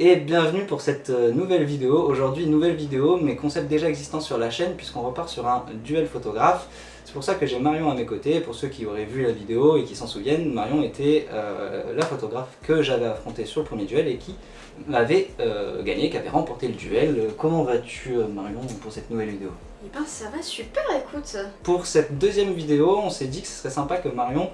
et bienvenue pour cette nouvelle vidéo. Aujourd'hui, nouvelle vidéo, mais concept déjà existant sur la chaîne puisqu'on repart sur un duel photographe. C'est pour ça que j'ai Marion à mes côtés. Pour ceux qui auraient vu la vidéo et qui s'en souviennent, Marion était la photographe que j'avais affrontée sur le premier duel et qui m'avait gagné, qui avait remporté le duel. Comment vas-tu Marion pour cette nouvelle vidéo? Eh ben ça va super, écoute. Pour cette deuxième vidéo, on s'est dit que ce serait sympa que Marion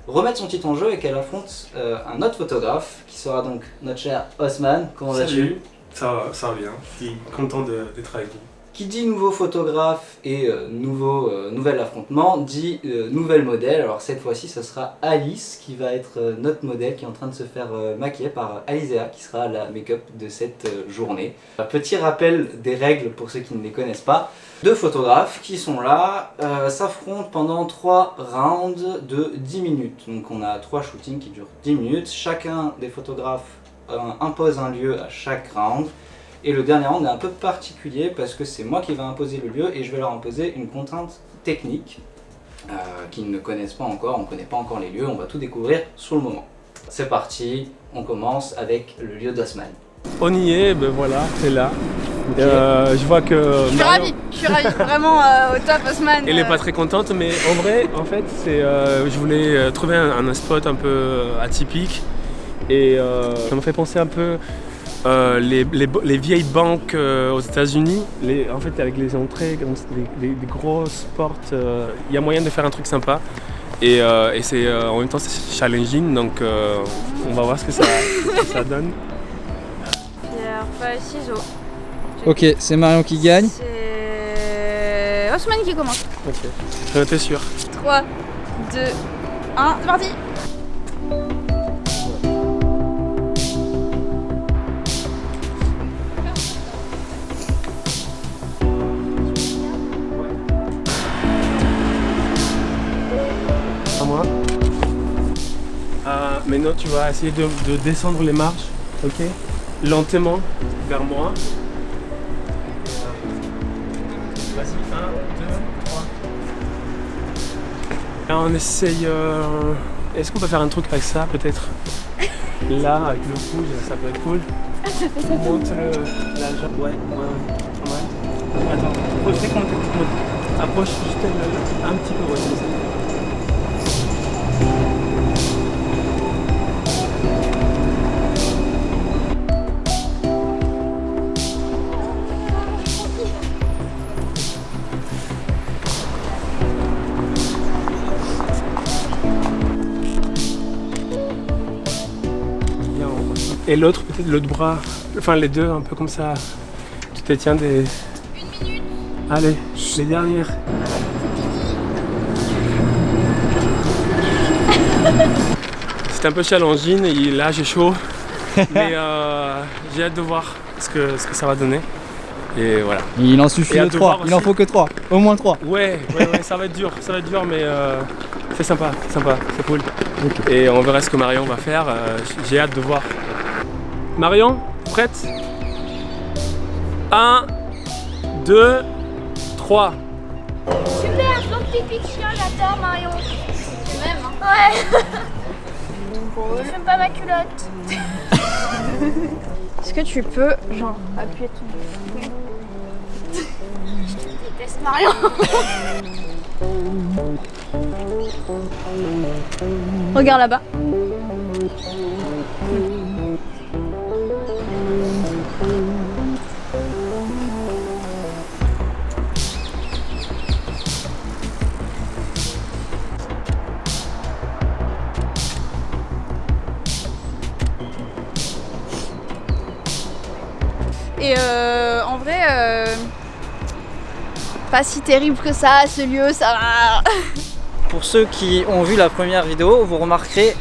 remette son titre en jeu et qu'elle affronte un autre photographe qui sera donc notre cher Osman. Comment vas-tu? Ça va bien, je suis content d'être avec vous. Qui dit nouveau photographe et nouvel affrontement dit nouvel modèle. Alors cette fois-ci ce sera Alice qui va être notre modèle, qui est en train de se faire maquiller par Alizea qui sera la make-up de cette journée. Un petit rappel des règles pour ceux qui ne les connaissent pas. Deux photographes qui sont là s'affrontent pendant 3 rounds de 10 minutes. Donc on a 3 shootings qui durent 10 minutes. Chacun des photographes impose un lieu à chaque round. Et le dernier round est un peu particulier parce que c'est moi qui vais imposer le lieu et je vais leur imposer une contrainte technique qu'ils ne connaissent pas encore, on ne connaît pas encore les lieux, on va tout découvrir sur le moment. C'est parti, on commence avec le lieu d'Osman. On y est, ben voilà, c'est là. Okay. Je vois que Je suis ravie, vraiment au top Osman. Elle est pas très contente, mais en vrai, en fait, je voulais trouver un spot un peu atypique et ça m'a fait penser un peu les vieilles banques aux États-Unis, en fait avec les entrées, des grosses portes, il y a moyen de faire un truc sympa et en même temps c'est challenging, donc on va voir ce que ça donne. Pierre, feuille, ciseaux. Ok, c'est Marion qui gagne. C'est Osman qui commence. Ok, t'es sûr? 3, 2, 1, c'est parti. Maintenant tu vas essayer de descendre les marches, ok? Lentement vers moi. Vas-y, 1, 2, 3. Là on essaye. Est-ce qu'on peut faire un truc avec ça peut-être? Là avec le rouge, ça peut être cool. Monte la jambe. Ouais, pas mal. Attends, approche juste un petit peu, ouais, comme ça. Et l'autre, peut-être l'autre bras, enfin les deux, un peu comme ça. Tu te tiens des... 1 minute. Allez, les dernières. C'est un peu challenging, et là j'ai chaud. Mais j'ai hâte de voir ce que ça va donner. Et voilà. Il en suffit de 3, il en faut que 3, au moins 3. Ouais, ça va être dur, mais c'est sympa, c'est cool. Okay. Et on verra ce que Marion va faire, j'ai hâte de voir. Marion, prête? 1, 2, 3. Super, je lance pipi de chien, j'adore Marion. Tu m'aimes, hein? Ouais. Je n'aime pas ma culotte. Est-ce que tu peux, genre, appuyer ton... Je déteste Marion. Regarde là-bas. Et en vrai, pas si terrible que ça, ce lieu, ça va. Pour ceux qui ont vu la première vidéo, vous remarquerez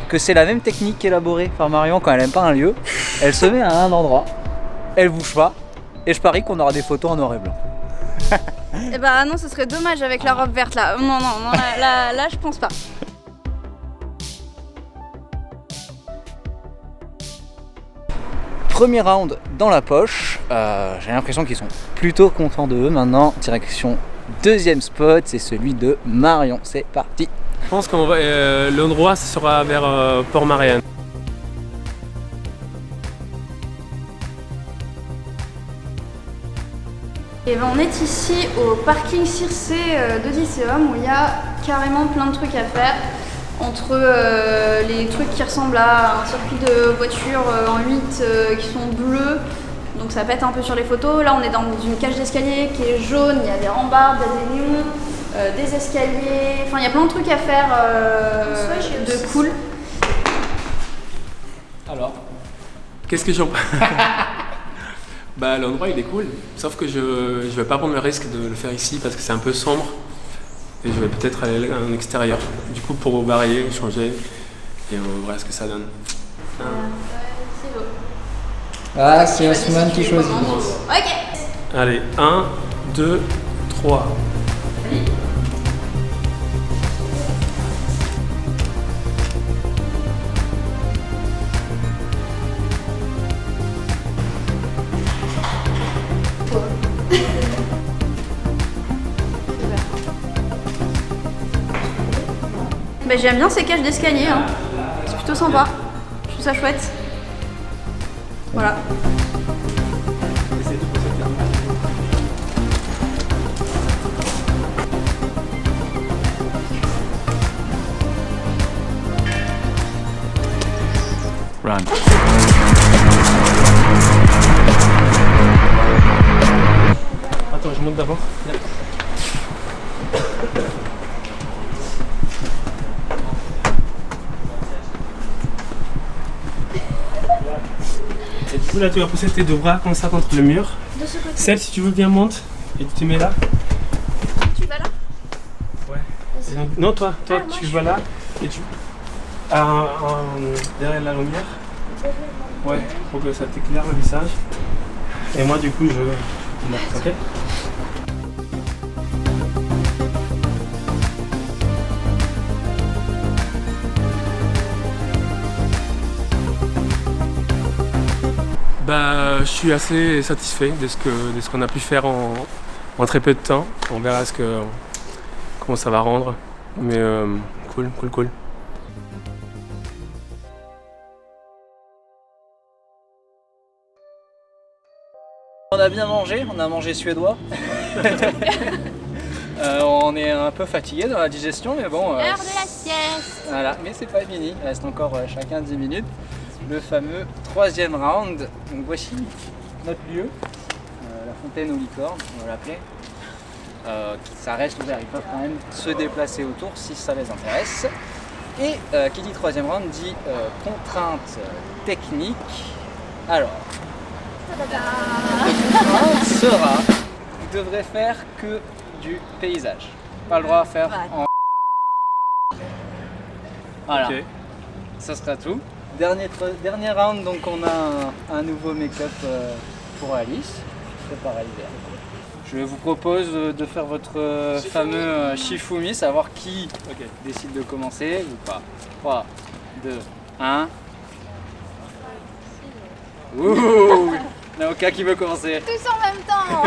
que c'est la même technique élaborée par Marion quand elle aime pas un lieu. Elle se met à un endroit, elle bouge pas, et je parie qu'on aura des photos en noir et blanc. Eh bah non, ce serait dommage avec la robe verte là. Non, là je pense pas. Premier round dans la poche, j'ai l'impression qu'ils sont plutôt contents d'eux. Maintenant, direction deuxième spot, c'est celui de Marion. C'est parti. Je pense que l'endroit sera vers Port-Marianne. Et ben on est ici au parking Circé d'Odysseum où il y a carrément plein de trucs à faire. Entre les trucs qui ressemblent à un circuit de voitures en 8 qui sont bleus, donc ça pète un peu sur les photos. Là on est dans une cage d'escalier qui est jaune, il y a des rambardes, il y a des néons, des escaliers, enfin il y a plein de trucs à faire de cool. Alors, Qu'est-ce que j'en pense? Bah l'endroit il est cool, sauf que je vais pas prendre le risque de le faire ici parce que c'est un peu sombre. Et je vais peut-être aller en extérieur. Du coup, pour varier, changer, et on verra ce que ça donne. C'est beau. Ah, c'est Osman qui choisit. Ok. Allez, 1, 2, 3. Bah, j'aime bien ces cages d'escalier, hein. C'est plutôt sympa. Je trouve ça chouette. Voilà. Run. Attends, je monte d'abord. Et du coup là tu vas pousser tes deux bras comme ça contre le mur. De ce côté. Celle si tu veux bien monte et tu te mets là. Tu vas là? Ouais. Et donc- non toi moi, tu je vas là et tu derrière la lumière. Ouais, pour que ça t'éclaire le visage. Et moi du coup je là, ok. Bah, je suis assez satisfait de ce qu'on a pu faire en très peu de temps. On verra comment ça va rendre. Mais cool. On a bien mangé, on a mangé suédois. On est un peu fatigué dans la digestion, mais bon. L'heure de la sieste. Voilà, mais c'est pas fini. Il reste encore chacun 10 minutes. Le fameux troisième round. Donc voici notre lieu, la fontaine aux licornes, on va l'appeler. Ça reste ouvert, ils peuvent quand même se déplacer autour si ça les intéresse. Et qui dit troisième round dit contrainte technique. Alors, la contrainte sera, vous devrez faire que du paysage. Pas le droit à faire en... Voilà, Ok. ça sera tout. Dernier round, donc on a un nouveau make-up pour Alice, fait par Alibert. Je vous propose de faire votre fameux Shifumi, savoir qui décide de commencer ou pas. 3, 2, 1. Ouh, Naoka qui veut commencer. Tous en même temps.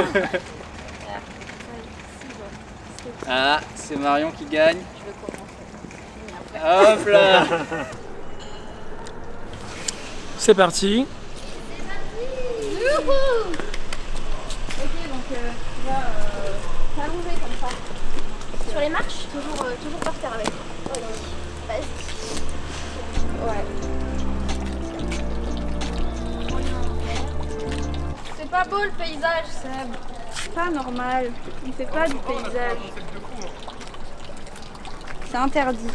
Ah, c'est Marion qui gagne. Je vais commencer. Hop là. C'est parti. Youhou. Ok, donc tu vas t'allonger comme ça. Sur les marches, toujours par terre avec. Vas-y. Ouais. C'est pas beau le paysage, Seb. C'est pas normal. On fait pas du paysage. C'est interdit.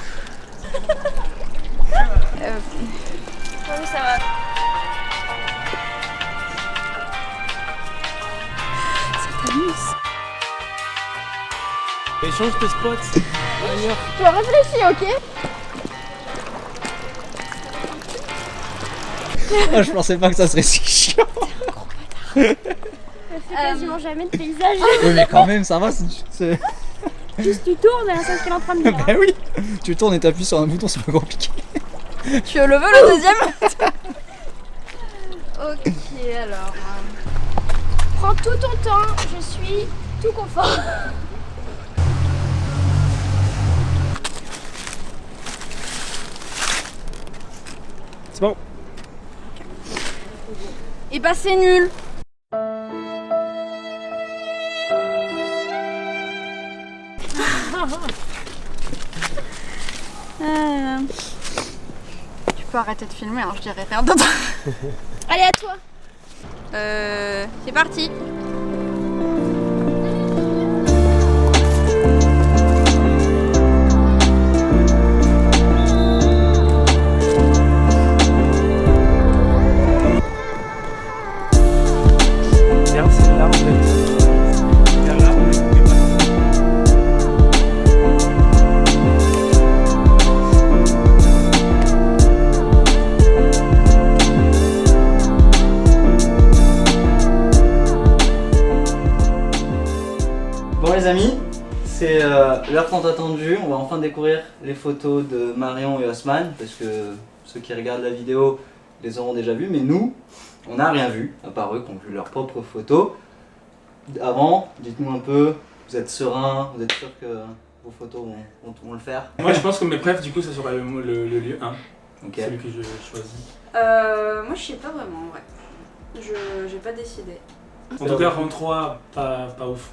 Oui, ça va. Et change tes spots ailleurs. Je réfléchis, ok? Oh, je pensais pas que ça serait si chiant. Je fais quasiment jamais de paysage. Oui, mais quand même, ça va. c'est- Juste tu tournes et c'est ce qu'elle est en train de dire. Bah oui, tu tournes et t'appuies sur un bouton, c'est pas compliqué. Tu le veux le deuxième? Ok, alors. Prends tout ton temps, je suis tout confort. C'est bon. Et bah c'est nul. Tu peux arrêter de filmer, hein, je dirais rien d'autre. Allez, à toi. C'est parti. Regarde celle-là en fait. Regarde là, on est Bon les amis, c'est l'heure tant attendue, on va enfin découvrir les photos de Marion et Osman, parce que ceux qui regardent la vidéo les auront déjà vues, mais nous, on n'a rien vu, à part eux qui ont vu leurs propres photos. Avant, dites-nous un peu, vous êtes serein, vous êtes sûr que vos photos vont le faire? Moi je pense que mes préfs du coup ça sera le lieu 1, Ok. celui que je choisis. Moi je sais pas vraiment en vrai. J'ai pas décidé. En tout cas rang 3, pas ouf.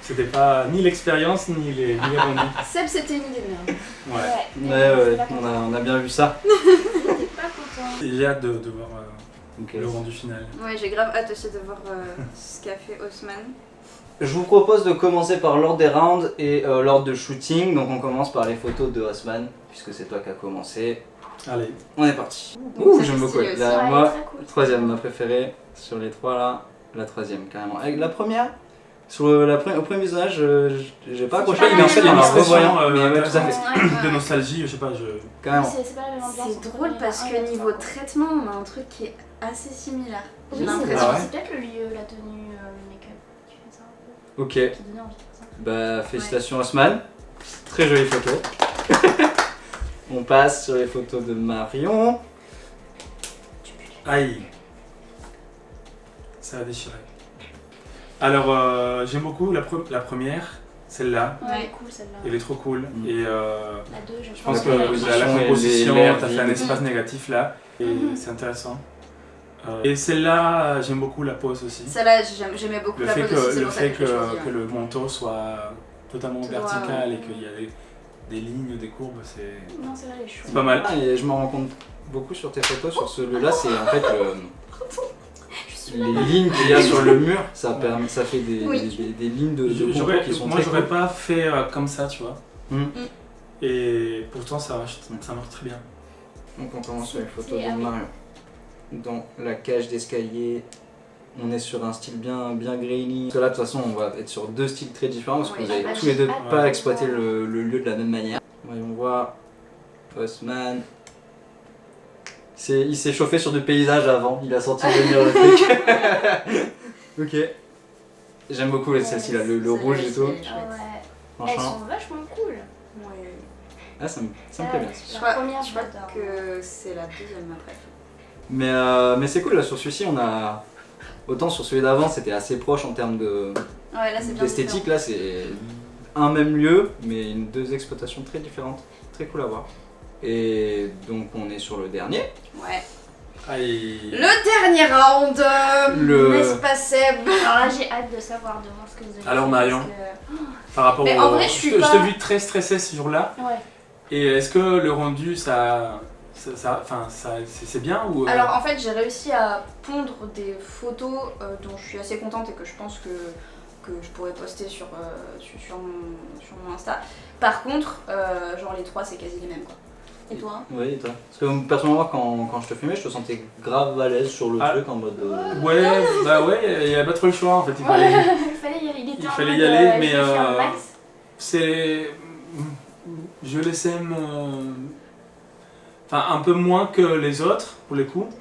C'était pas ni l'expérience ni les rendus. Seb, c'était une idée de merde. Ouais. Ouais, on a bien vu ça. J'étais pas content. J'ai hâte de voir Ok. le rendu final. Ouais, j'ai grave hâte aussi de voir ce qu'a fait Osman. Je vous propose de commencer par l'ordre des rounds et l'ordre de shooting. Donc on commence par les photos de Osman, puisque c'est toi qui as commencé. Allez. On est parti. Donc Ouh, ça, j'aime c'est beaucoup. stylé Là, Ouais, moi, très cool. troisième, ma préférée. Sur les trois là, la troisième carrément. Avec la première, sur au premier visage, j'ai pas accroché, pas mais en fait, la en même la expression, revoyant, mais ouais, tout à fait. De nostalgie, je sais pas, Carrément. C'est pas la même ambiance. C'est drôle parce que niveau traitement, on a un truc qui est assez similaire. J'ai Oui, l'impression. Ah ouais. c'est peut-être le lieu, la tenue, le make-up qui fait ça un peu. Ok, Qui donnait envie de faire ça. bah félicitations Osman. Très jolie photo. On passe sur les photos de Marion. Aïe. Ça a déchiré. Alors, j'aime beaucoup la première, celle-là. Ouais, elle est cool celle-là. Elle est trop cool. Mm. Et La 2, je pense que la la composition et composition, l'air t'as fait un vide. espace négatif là. Et Mhm. c'est intéressant. Et celle-là, j'aime beaucoup la pose aussi. Celle-là, j'aimais beaucoup Le la fait pose aussi, c'est le pour ça fait que je l'ai choisi, que ouais. le manteau soit totalement Tout droit, vertical ouais. et qu'il y a des lignes, des courbes, c'est Non, celle-là elle est chouette. pas mal. Ah, et je me rends compte beaucoup sur tes photos, sur celui-là, c'est en fait Je suis les là. lignes qu'il y a sur le mur, ça fait des, Oui. des lignes de contours qui sont Moi, très j'aurais cool. pas fait comme ça, tu vois. Mm. Et pourtant, ça marche très bien. Donc on commence sur les photos Et de ah oui. Marion. Dans la cage d'escalier, on est sur un style bien grainy. Parce que là, de toute façon, on va être sur deux styles très différents parce que Oui, vous avez bah, tous les deux j'ai hâte pas de exploité voir. le lieu de la même manière. Voyons voir. Osman. Il s'est chauffé sur du paysage avant, il a senti venir le truc. Ok. J'aime beaucoup celle-ci là, le Celle-là rouge et aussi, tout. elle est chouette. Ah ouais. Elles Franchement. sont vachement cool. Ouais. Ah, ça me plaît bien. Je La crois, première, je crois j'adore. que c'est la deuxième après. Mais c'est cool là, sur celui-ci, on a. Autant sur celui d'avant, c'était assez proche en termes de. Ouais, là c'est bien D'esthétique, différent. là c'est un même lieu, mais deux exploitations très différentes, très cool à voir. Et donc on est sur le dernier. Ouais. Aïe. Le dernier round, n'est-ce pas Seb? Alors là, j'ai hâte de voir ce que vous allez Alors, faire, Marion. parce Par rapport Mais au... en vrai, je suis je pas- t'ai vu très stressé ce jour-là. que- Ouais. Et est-ce que le rendu, c'est bien ou Alors en fait j'ai réussi à pondre des photos dont je suis assez contente et que je pense que je pourrais poster sur mon Insta. Par contre, genre les trois c'est quasi les mêmes quoi. Et toi? Oui, et toi? Parce que personnellement, quand je te filmais, je te sentais grave à l'aise sur le Ah. truc en mode. Ouais, bah ouais, il n'y a pas trop le choix en fait. Il fallait... Il fallait y aller. Il était Il en fallait mode, y aller, mais, je vais faire max. C'est. Je les aime. Enfin, un peu moins que les autres, pour les coups.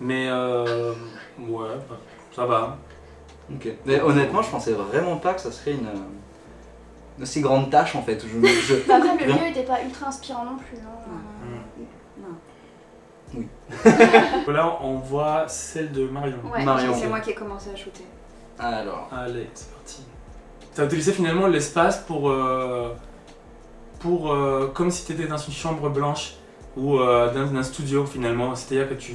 Mais. Ouais, bah, ça va. Ok. Mais honnêtement, je pensais vraiment pas que ça serait une aussi grande tâche en fait. Bah, après, le Bien. lieu était pas ultra inspirant non plus. Hein. Là, on voit celle de Marion. Ouais, Marion. c'est moi qui ai commencé à shooter. Alors. Allez, c'est parti. Tu as utilisé finalement l'espace pour comme si tu étais dans une chambre blanche. ou dans un studio finalement. C'est-à-dire que tu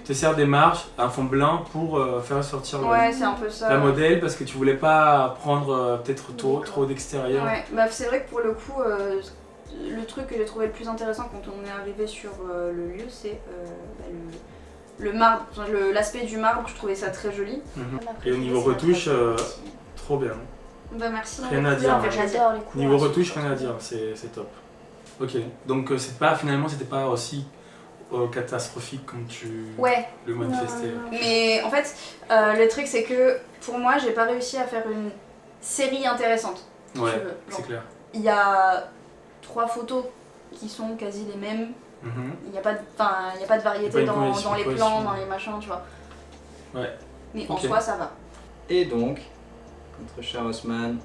te sers des marches, un fond blanc pour faire sortir Ouais, c'est un peu ça. la modèle parce que tu voulais pas prendre peut-être trop d'extérieur. Ouais, bah c'est vrai que pour le coup, le truc que j'ai trouvé le plus intéressant quand on est arrivé sur le lieu, c'est le marbre, enfin, l'aspect du marbre. Je trouvais ça très joli. Et au niveau retouche, trop bien. Bah merci. Rien à dire. J'adore les couleurs. Niveau retouche, rien à dire, c'est top. Ok, donc finalement c'était pas aussi catastrophique comme tu le manifestais. Mais en fait, le truc c'est que pour moi, j'ai pas réussi à faire une série intéressante. Ouais, c'est clair. Il y a 3 photos qui sont quasi les mêmes. Il n'y a pas de variété dans les plans, dans les machins, tu vois. Ouais. Mais en soi, ça va. Et donc, notre cher Haussmann.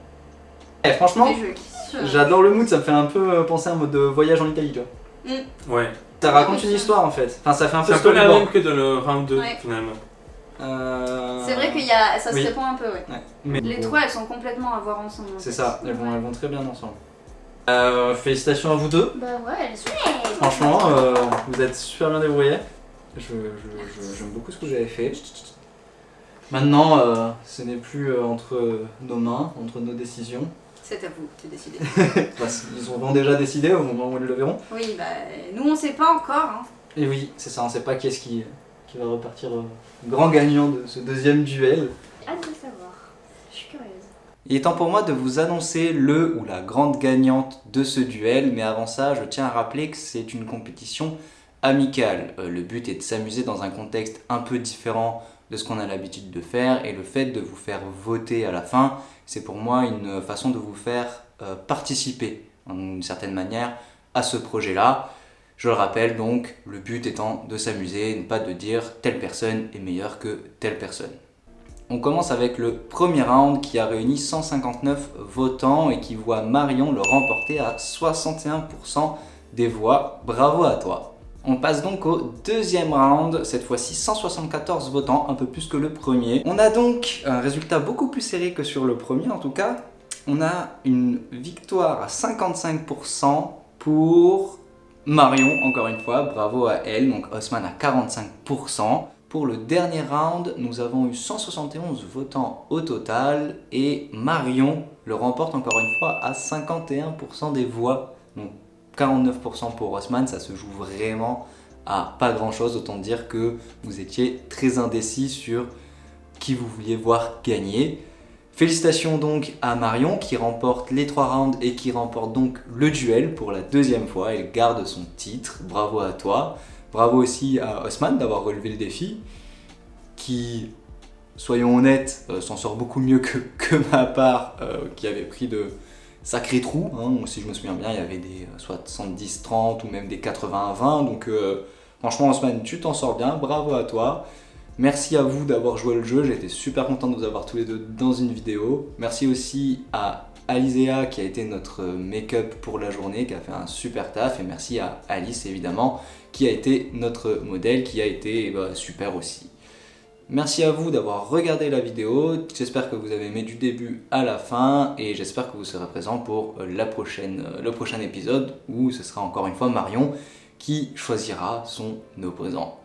Eh, franchement, Les jeux j'adore le mood, ça me fait un peu penser à un mode de voyage en Italie, tu vois. Ouais. Ça raconte une histoire en fait. Enfin, ça fait un peu C'est un peu la storyboard. même que dans le round 2 finalement. C'est vrai que ça se répond un peu, ouais. Mais Les 3, elles sont complètement à voir ensemble. C'est ça, elles vont très bien ensemble. Félicitations à vous deux. Bah ouais, elle est super. Franchement, vous êtes super bien débrouillés. J'aime beaucoup ce que vous avez fait. Maintenant, ce n'est plus entre nos mains, entre nos décisions. C'est à vous de décider. Ils auront déjà décidé au moment où ils le verront. Oui, bah nous on sait pas encore. Hein. Et oui, c'est ça, on sait pas qui est-ce qui va repartir grand gagnant de ce deuxième duel. Hâte de savoir. Je suis curieuse. Il est temps pour moi de vous annoncer le ou la grande gagnante de ce duel, mais avant ça, je tiens à rappeler que c'est une compétition amicale. Le but est de s'amuser dans un contexte un peu différent de ce qu'on a l'habitude de faire, et le fait de vous faire voter à la fin, c'est pour moi une façon de vous faire participer d'une certaine manière à ce projet-là. Je le rappelle donc, le but étant de s'amuser, et pas de dire telle personne est meilleure que telle personne. On commence avec le premier round qui a réuni 159 votants et qui voit Marion le remporter à 61% des voix. Bravo à toi! On passe donc au deuxième round, cette fois-ci 174 votants, un peu plus que le premier. On a donc un résultat beaucoup plus serré que sur le premier en tout cas. On a une victoire à 55% pour Marion, encore une fois, bravo à elle, donc Haussmann à 45%. Pour le dernier round, nous avons eu 171 votants au total et Marion le remporte encore une fois à 51% des voix. Donc 49% pour Haussmann, ça se joue vraiment à pas grand chose, autant dire que vous étiez très indécis sur qui vous vouliez voir gagner. Félicitations donc à Marion qui remporte les 3 rounds et qui remporte donc le duel pour la deuxième fois. Elle garde son titre, bravo à toi. Bravo aussi à Haussmann d'avoir relevé le défi, qui, soyons honnêtes, s'en sort beaucoup mieux que ma part, qui avait pris de sacrés trous. Hein. Si je me souviens bien, il y avait des 70-30 ou même des 80-20. Donc franchement Haussmann, tu t'en sors bien, bravo à toi. Merci à vous d'avoir joué le jeu, j'étais super content de vous avoir tous les deux dans une vidéo. Merci aussi à Alizea qui a été notre make-up pour la journée, qui a fait un super taf. Et merci à Alice évidemment, qui a été notre modèle, qui a été super aussi. Merci à vous d'avoir regardé la vidéo, j'espère que vous avez aimé du début à la fin et j'espère que vous serez présent pour le prochain épisode où ce sera encore une fois Marion qui choisira son opposant.